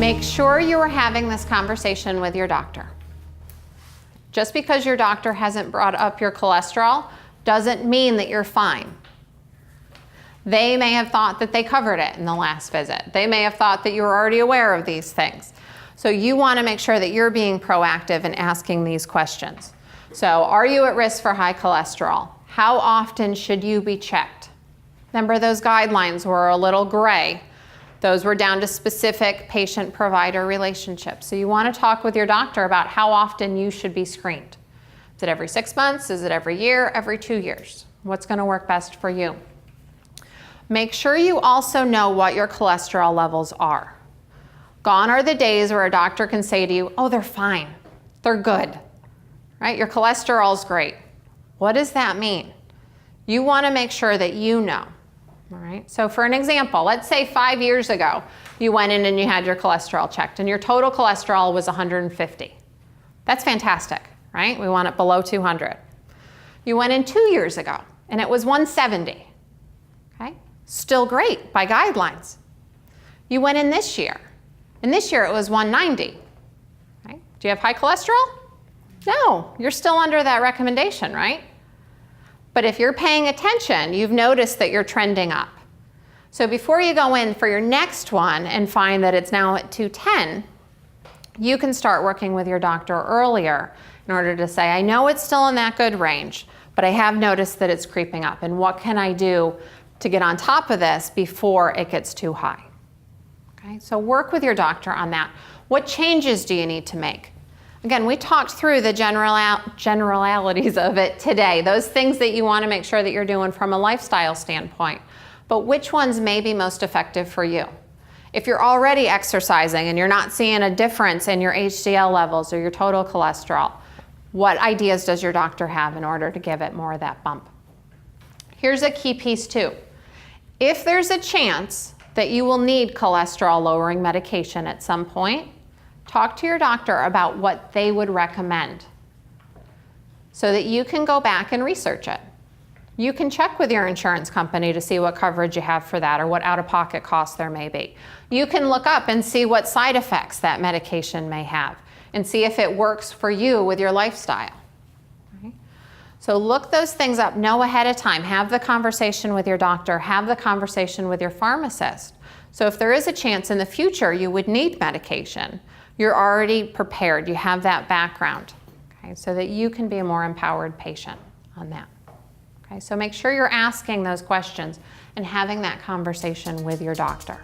Make sure you are having this conversation with your doctor. Just because your doctor hasn't brought up your cholesterol doesn't mean that you're fine. They may have thought that they covered it in the last visit. They may have thought that you were already aware of these things. So you want to make sure that you're being proactive in asking these questions. So are you at risk for high cholesterol? How often should you be checked? Remember, those guidelines were a little gray. Those were down to specific patient-provider relationships. So you want to talk with your doctor about how often you should be screened. Is it every 6 months? Is it every year? Every 2 years? What's going to work best for you? Make sure you also know what your cholesterol levels are. Gone are the days where a doctor can say to you, oh, they're fine, they're good, right? Your cholesterol's great. What does that mean? You want to make sure that you know, all right? So for an example, let's say 5 years ago, you went in and you had your cholesterol checked and your total cholesterol was 150. That's fantastic, right? We want it below 200. You went in 2 years ago and it was 170, okay? Still great by guidelines. You went in this year, and this year it was 190. Right? Do you have high cholesterol? No, you're still under that recommendation, right? But if you're paying attention, you've noticed that you're trending up. So before you go in for your next one and find that it's now at 210, you can start working with your doctor earlier in order to say, I know it's still in that good range, but I have noticed that it's creeping up, and what can I do to get on top of this before it gets too high? Okay, so work with your doctor on that. What changes do you need to make? Again, we talked through the generalities of it today, those things that you want to make sure that you're doing from a lifestyle standpoint. But which ones may be most effective for you? If you're already exercising and you're not seeing a difference in your HDL levels or your total cholesterol, what ideas does your doctor have in order to give it more of that bump? Here's a key piece too. If there's a chance that you will need cholesterol-lowering medication at some point, talk to your doctor about what they would recommend so that you can go back and research it. You can check with your insurance company to see what coverage you have for that or what out-of-pocket costs there may be. You can look up and see what side effects that medication may have and see if it works for you with your lifestyle. So look those things up, know ahead of time, have the conversation with your doctor, have the conversation with your pharmacist. So if there is a chance in the future you would need medication, you're already prepared, you have that background, okay, so that you can be a more empowered patient on that. Okay, so make sure you're asking those questions and having that conversation with your doctor.